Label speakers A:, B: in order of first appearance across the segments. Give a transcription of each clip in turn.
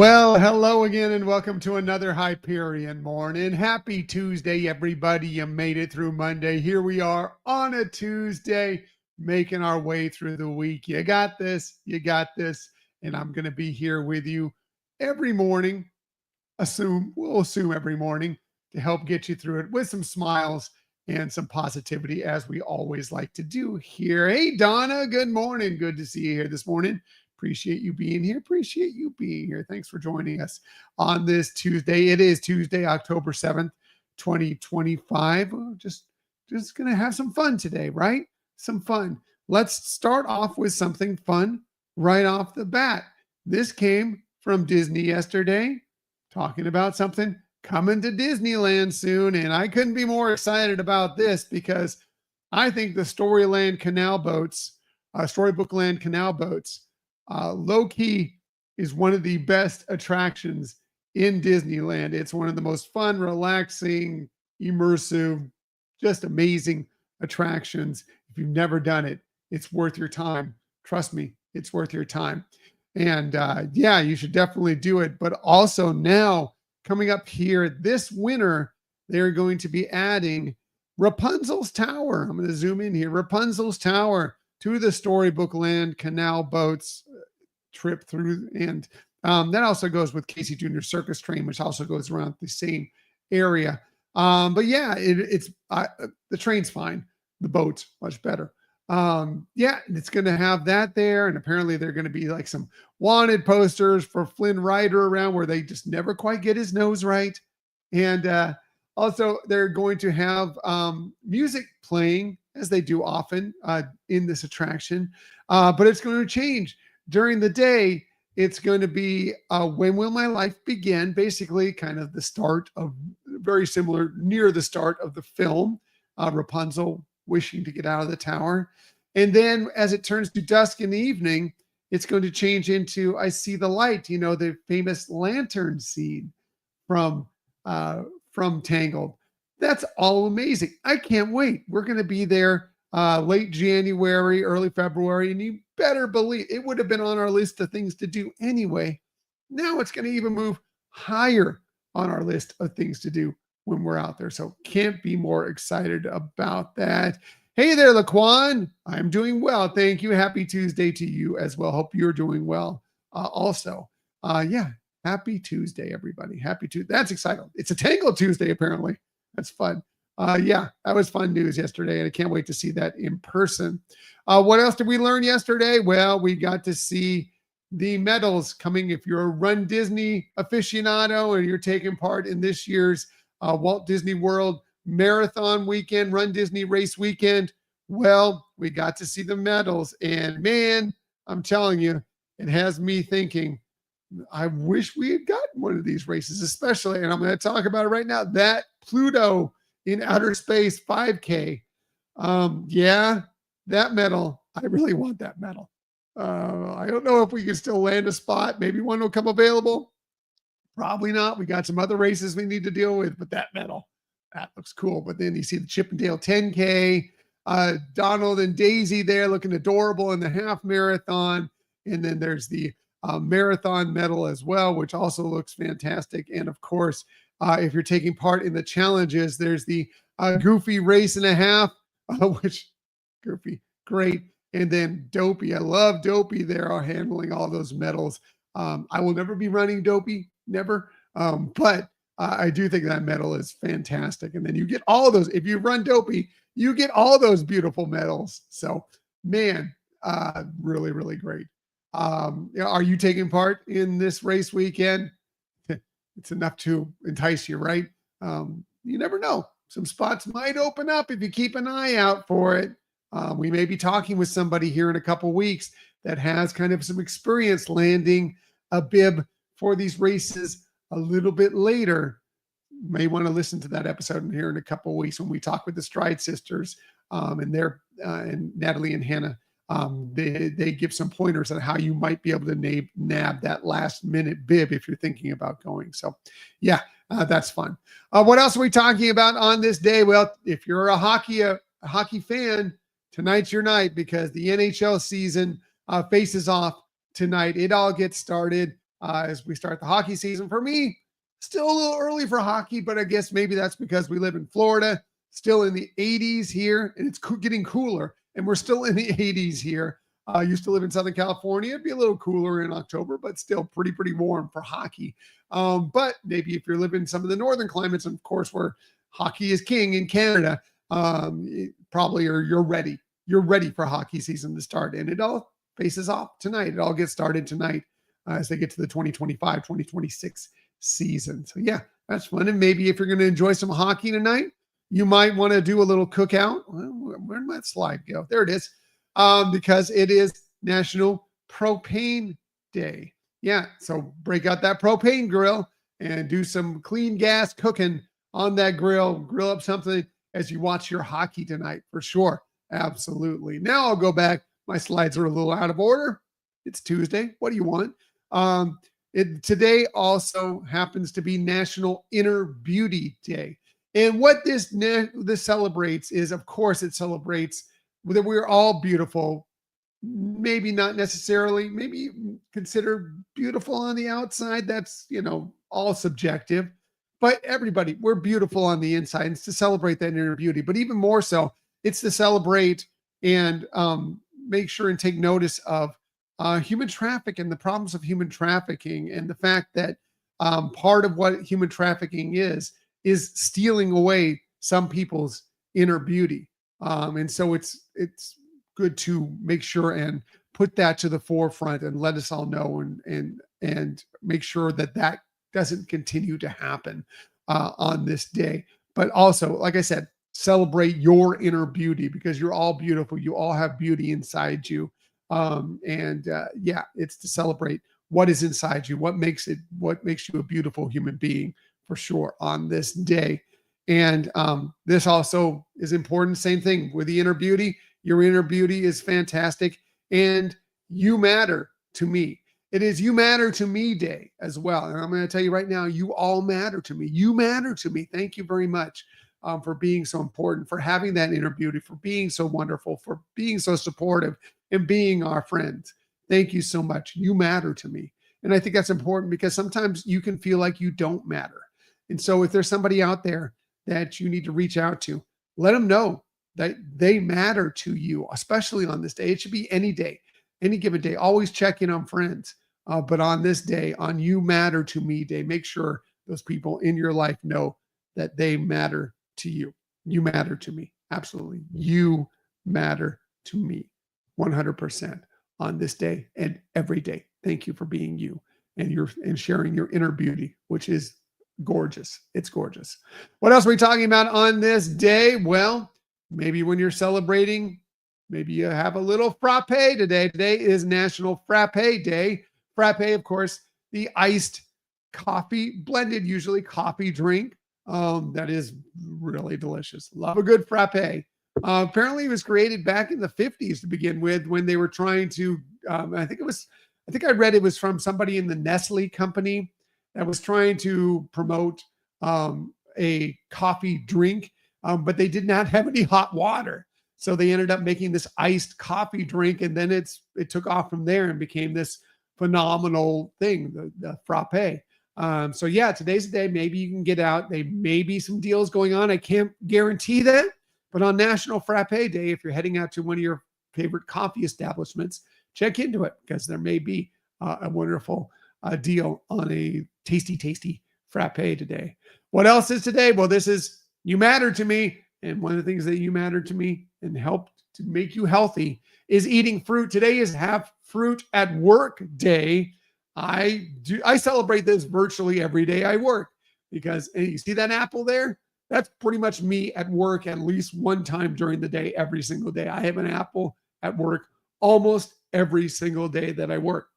A: Well, hello again and welcome to another Hyperion Morning. Happy Tuesday, everybody. You made it through Monday. Here we are on a Tuesday, making our way through the week. You got this. You got this. And I'm going to be here with you every morning. We'll assume every morning to help get you through it with some smiles and some positivity, as we always like to do here. Hey, Donna, good morning. Good to see you here this morning. Appreciate you being here. Appreciate you being here. Thanks for joining us on this Tuesday. It is Tuesday, October 7th, 2025. Just going to have some fun today, right? Some fun. Let's start off with something fun right off the bat. This came from Disney yesterday, talking about something coming to Disneyland soon. And I couldn't be more excited about this because I think the Storybook Land Canal Boats, low key is one of the best attractions in Disneyland. It's one of the most fun, relaxing, immersive, just amazing attractions. If you've never done it, it's worth your time. Trust me, it's worth your time. And yeah, you should definitely do it. But also now, coming up here this winter, they're going to be adding Rapunzel's Tower. I'm going to zoom in here. Rapunzel's Tower to the Storybook Land Canal Boats trip through. And that also goes with Casey Jr. Circus Train, which also goes around the same area. But yeah, the train's fine. The boat's much better. Yeah, it's going to have that there. And apparently they're going to be like some wanted posters for Flynn Rider around where they just never quite get his nose right. And also they're going to have music playing, as they do often in this attraction. But it's going to change during the day. It's going to be When Will My Life Begin? Basically kind of the start of, very similar, near the start of the film, Rapunzel wishing to get out of the tower. And then as it turns to dusk in the evening, it's going to change into I See the Light, the famous lantern scene from Tangled. That's all amazing. I can't wait. We're going to be there late January, early February, and you better believe it would have been on our list of things to do anyway. Now it's going to even move higher on our list of things to do when we're out there. So can't be more excited about that. Hey there, Laquan. I'm doing well. Thank you. Happy Tuesday to you as well. Hope you're doing well also. Yeah, happy Tuesday, everybody. Happy Tuesday. That's exciting. It's a Tangled Tuesday, apparently. That's fun. Yeah, that was fun news yesterday, and I can't wait to see that in person. What else did we learn yesterday? Well, we got to see the medals coming. If you're a Run Disney aficionado and you're taking part in this year's Walt Disney World Marathon Weekend, Run Disney Race Weekend, well, we got to see the medals. And man, I'm telling you, it has me thinking, I wish we had gotten one of these races, especially, and I'm going to talk about it right now, that Pluto in Outer Space 5K. Yeah, that medal, I really want that medal. I don't know if we can still land a spot. Maybe one will come available. Probably not. We got some other races we need to deal with, but that medal, that looks cool. But then you see the Chippendale 10K, Donald and Daisy there looking adorable in the half marathon. And then there's the marathon medal as well, which also looks fantastic. And of course, if you're taking part in the challenges, there's the Goofy race and a half, which Goofy, great. And then Dopey. I love Dopey there handling all those medals. I will never be running Dopey, never. But I do think that medal is fantastic. And then you get all those. If you run Dopey, you get all those beautiful medals. So, man, really, really great. Are you taking part in this race weekend? It's enough to entice you, right? You never know. Some spots might open up if you keep an eye out for it. We may be talking with somebody here in a couple weeks that has kind of some experience landing a bib for these races a little bit later. You may want to listen to that episode here in a couple weeks when we talk with the Stride sisters and Natalie and Hannah. They give some pointers on how you might be able to nab that last minute bib if you're thinking about going. So yeah, that's fun. What else are we talking about on this day? Well, if you're a hockey fan, tonight's your night because the NHL season faces off tonight. It all gets started as we start the hockey season. For me, still a little early for hockey, but I guess maybe that's because we live in Florida, still in the 80s here, and it's getting cooler, and we're still in the 80s here. I used to live in Southern California. It'd be a little cooler in October, but still pretty warm for hockey. But maybe if you're living in some of the northern climates, and of course, where hockey is king in Canada, probably you're ready. You're ready for hockey season to start, and it all faces off tonight. It all gets started tonight as they get to the 2025-2026 season. So yeah, that's fun. And maybe if you're going to enjoy some hockey tonight, you might want to do a little cookout. Well, where'd my slide go? There it is. Because it is National Propane Day. Yeah, so break out that propane grill and do some clean gas cooking on that grill. Grill up something as you watch your hockey tonight for sure. Absolutely. Now I'll go back. My slides are a little out of order. It's Tuesday. What do you want? Today also happens to be National Inner Beauty Day. And what this celebrates is, of course, it celebrates that we're all beautiful. Maybe not necessarily, maybe consider beautiful on the outside. That's, all subjective. But everybody, we're beautiful on the inside. And it's to celebrate that inner beauty. But even more so, it's to celebrate and make sure and take notice of human trafficking, the problems of human trafficking, and the fact that part of what human trafficking is stealing away some people's inner beauty. And so it's good to make sure and put that to the forefront and let us all know and make sure that doesn't continue to happen on this day. But also, like I said, celebrate your inner beauty because you're all beautiful. You all have beauty inside you. It's to celebrate what is inside you, what makes you a beautiful human being for sure on this day. And this also is important. Same thing with the inner beauty. Your inner beauty is fantastic. And you matter to me. It is You Matter to Me Day as well. And I'm going to tell you right now, you all matter to me. You matter to me. Thank you very much for being so important, for having that inner beauty, for being so wonderful, for being so supportive and being our friends. Thank you so much. You matter to me. And I think that's important because sometimes you can feel like you don't matter. And so if there's somebody out there that you need to reach out to, let them know that they matter to you, especially on this day. It should be any day, any given day. Always check in on friends. But on this day, on You Matter to Me Day, make sure those people in your life know that they matter to you. You matter to me. Absolutely. You matter to me 100% on this day and every day. Thank you for being you and sharing your inner beauty, which is gorgeous. It's gorgeous. What else are we talking about on this day? Well, maybe when you're celebrating, maybe you have a little frappe today. Today is National Frappe Day. Frappe, of course, the iced coffee, blended usually coffee drink. That is really delicious. Love a good frappe. Apparently it was created back in the 50s to begin with when they were trying to, I think I read it was from somebody in the Nestle company that was trying to promote a coffee drink, but they did not have any hot water. So they ended up making this iced coffee drink, and then it took off from there and became this phenomenal thing, the frappe. So yeah, today's the day. Maybe you can get out. There may be some deals going on. I can't guarantee that, but on National Frappe Day, if you're heading out to one of your favorite coffee establishments, check into it because there may be a wonderful deal on a tasty frappe today. What else is today? Well, this is You Matter to Me. And one of the things that you matter to me and help to make you healthy is eating fruit. Today is Have Fruit at Work Day. I celebrate this virtually every day I work because you see that apple there? That's pretty much me at work at least one time during the day, every single day. I have an apple at work almost every single day that I work.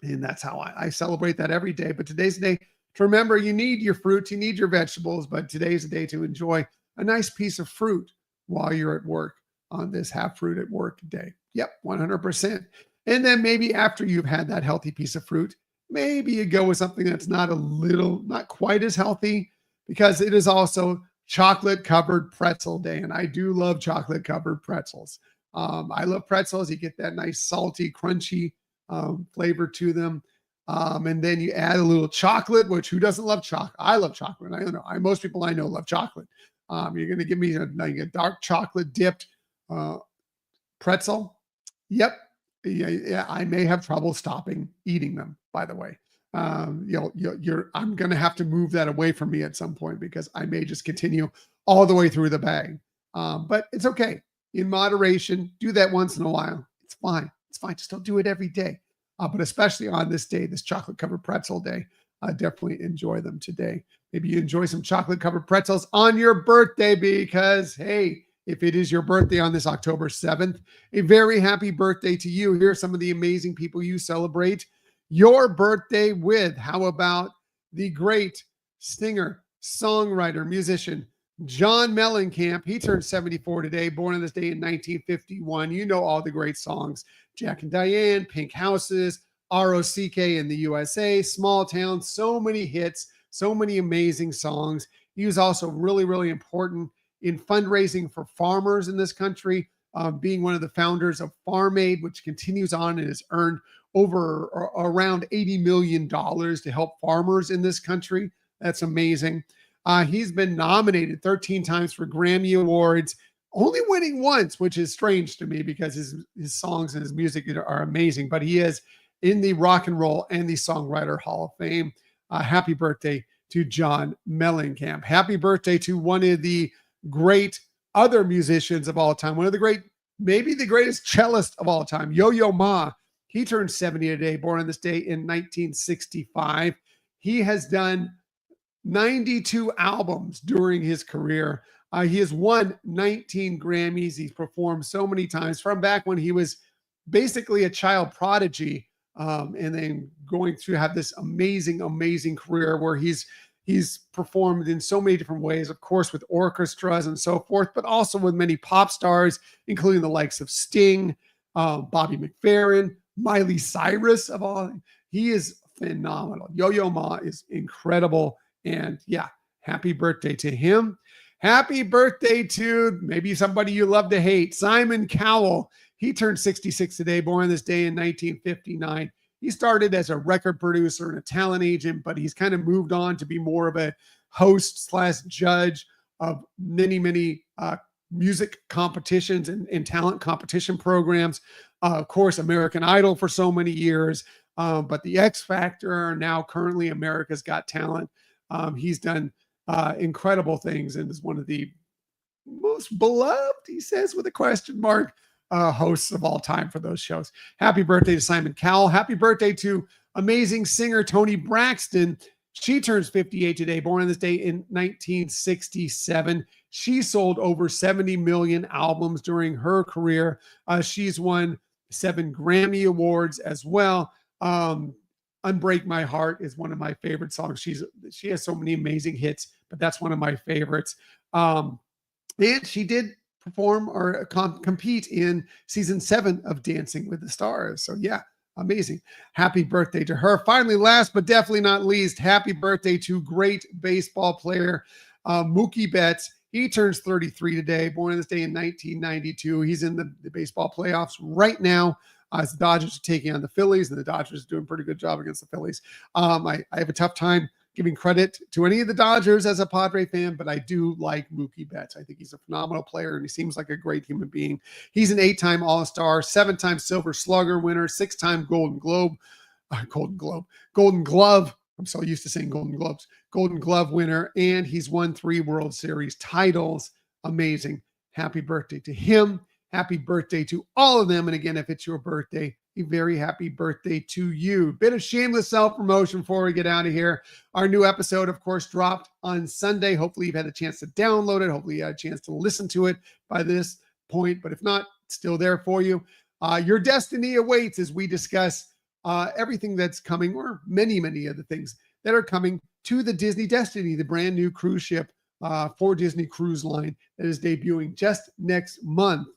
A: And that's how I celebrate that every day. But today's the day to remember you need your fruits, you need your vegetables, but today's the day to enjoy a nice piece of fruit while you're at work on this Have Fruit at Work Day. Yep, 100%. And then maybe after you've had that healthy piece of fruit, maybe you go with something that's not quite as healthy, because it is also Chocolate Covered Pretzel Day. And I do love chocolate covered pretzels. I love pretzels. You get that nice salty, crunchy flavor to them. And then you add a little chocolate, which who doesn't love chocolate? I love chocolate. I don't know. Most people I know love chocolate. You're going to give me like a dark chocolate dipped uh, pretzel. Yep. Yeah, yeah, I may have trouble stopping eating them, by the way. I'm going to have to move that away from me at some point because I may just continue all the way through the bag. But it's okay. In moderation, do that once in a while. It's fine. It's fine. Just don't do it every day. But especially on this day, this chocolate covered pretzel day, definitely enjoy them today. Maybe you enjoy some chocolate covered pretzels on your birthday because, hey, if it is your birthday on this October 7th, a very happy birthday to you. Here are some of the amazing people you celebrate your birthday with. How about the great singer, songwriter, musician, John Mellencamp? He turned 74 today, born on this day in 1951. You know all the great songs: Jack and Diane, Pink Houses, ROCK in the USA, Small Town, so many hits, so many amazing songs. He was also really, really important in fundraising for farmers in this country, being one of the founders of Farm Aid, which continues on and has earned around $80 million to help farmers in this country. That's amazing. He's been nominated 13 times for Grammy Awards, only winning once, which is strange to me because his songs and his music are amazing, but he is in the Rock and Roll and the Songwriter Hall of Fame. Happy birthday to John Mellencamp. Happy birthday to one of the great other musicians of all time, one of the great, maybe the greatest cellist of all time, Yo-Yo Ma. He turned 70 today, born on this day in 1965. He has done 92 albums during his career. He has won 19 Grammys. He's performed so many times from back when he was basically a child prodigy, and then going to have this amazing, amazing career where he's performed in so many different ways, of course, with orchestras and so forth, but also with many pop stars, including the likes of Sting, Bobby McFerrin, Miley Cyrus of all. He is phenomenal. Yo-Yo Ma is incredible. And yeah, happy birthday to him. Happy birthday to maybe somebody you love to hate, Simon Cowell. He turned 66 today, born this day in 1959. He started as a record producer and a talent agent, but he's kind of moved on to be more of a host / judge of many, many music competitions and talent competition programs. Of course, American Idol for so many years, but the X Factor, now currently America's Got Talent. He's done incredible things and is one of the most beloved, he says with a question mark, hosts of all time for those shows. Happy birthday to Simon Cowell. Happy birthday to amazing singer Toni Braxton. She turns 58 today, born on this day in 1967. She sold over 70 million albums during her career. She's won 7 Grammy Awards as well. Unbreak My Heart is one of my favorite songs. She has so many amazing hits, but that's one of my favorites. And she did perform or compete in season 7 of Dancing with the Stars. So yeah, amazing. Happy birthday to her. Finally, last but definitely not least, happy birthday to great baseball player Mookie Betts. He turns 33 today, born on this day in 1992. He's in the baseball playoffs right now. As the Dodgers are taking on the Phillies, and the Dodgers are doing a pretty good job against the Phillies. I have a tough time giving credit to any of the Dodgers as a Padre fan, but I do like Mookie Betts. I think he's a phenomenal player, and he seems like a great human being. He's an 8-time All-Star, 7-time Silver Slugger winner, 6-time Golden Glove. I'm so used to saying Golden Globes. Golden Glove winner, and he's won 3 World Series titles. Amazing. Happy birthday to him. Happy birthday to all of them. And again, if it's your birthday, a very happy birthday to you. Bit of shameless self-promotion before we get out of here. Our new episode, of course, dropped on Sunday. Hopefully you've had a chance to download it. Hopefully you had a chance to listen to it by this point. But if not, it's still there for you. Your destiny awaits as we discuss everything that's coming, or many, many of the things that are coming to the Disney Destiny, the brand new cruise ship for Disney Cruise Line that is debuting just next month.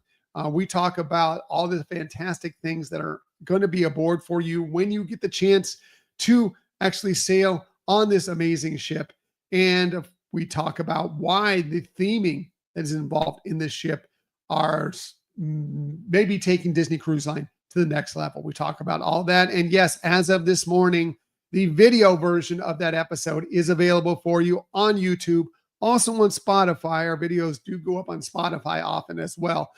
A: We talk about all the fantastic things that are going to be aboard for you when you get the chance to actually sail on this amazing ship. And we talk about why the theming that is involved in this ship are maybe taking Disney Cruise Line to the next level. We talk about all that. And yes, as of this morning, the video version of that episode is available for you on YouTube, also on Spotify. Our videos do go up on Spotify often as well.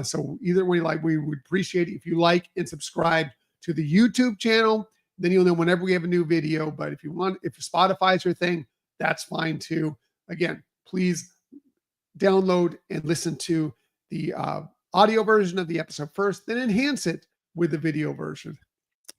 A: So either way, like, we would appreciate it if you like and subscribe to the YouTube channel. Then you'll know whenever we have a new video. But if Spotify is your thing, that's fine too. Again, please download and listen to the audio version of the episode first, then enhance it with the video version.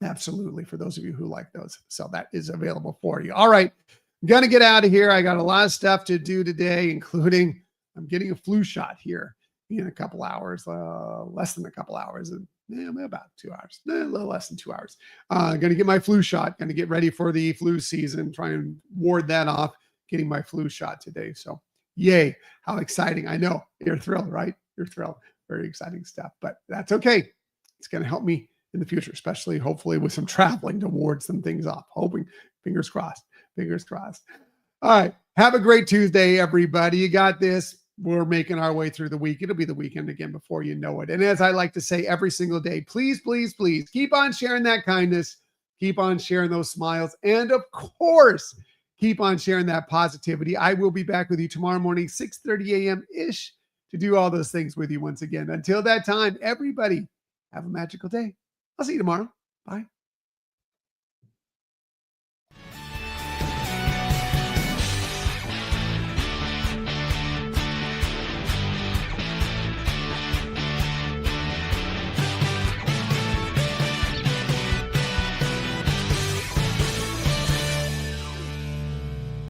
A: Absolutely, for those of you who like those. So that is available for you. All right, I'm going to get out of here. I got a lot of stuff to do today, including I'm getting a flu shot here in a couple hours, less than a couple hours, about 2 hours, a little less than 2 hours. Going to get my flu shot, going to get ready for the flu season, try and ward that off, getting my flu shot today. So yay, how exciting. I know you're thrilled, right? You're thrilled. Very exciting stuff, but that's okay. It's going to help me in the future, especially hopefully with some traveling to ward some things off. Hoping, fingers crossed, fingers crossed. All right. Have a great Tuesday, everybody. You got this. We're making our way through the week. It'll be the weekend again before you know it. And as I like to say every single day, please, please, please keep on sharing that kindness. Keep on sharing those smiles. And of course, keep on sharing that positivity. I will be back with you tomorrow morning, 6:30 a.m.-ish, to do all those things with you once again. Until that time, everybody, have a magical day. I'll see you tomorrow. Bye.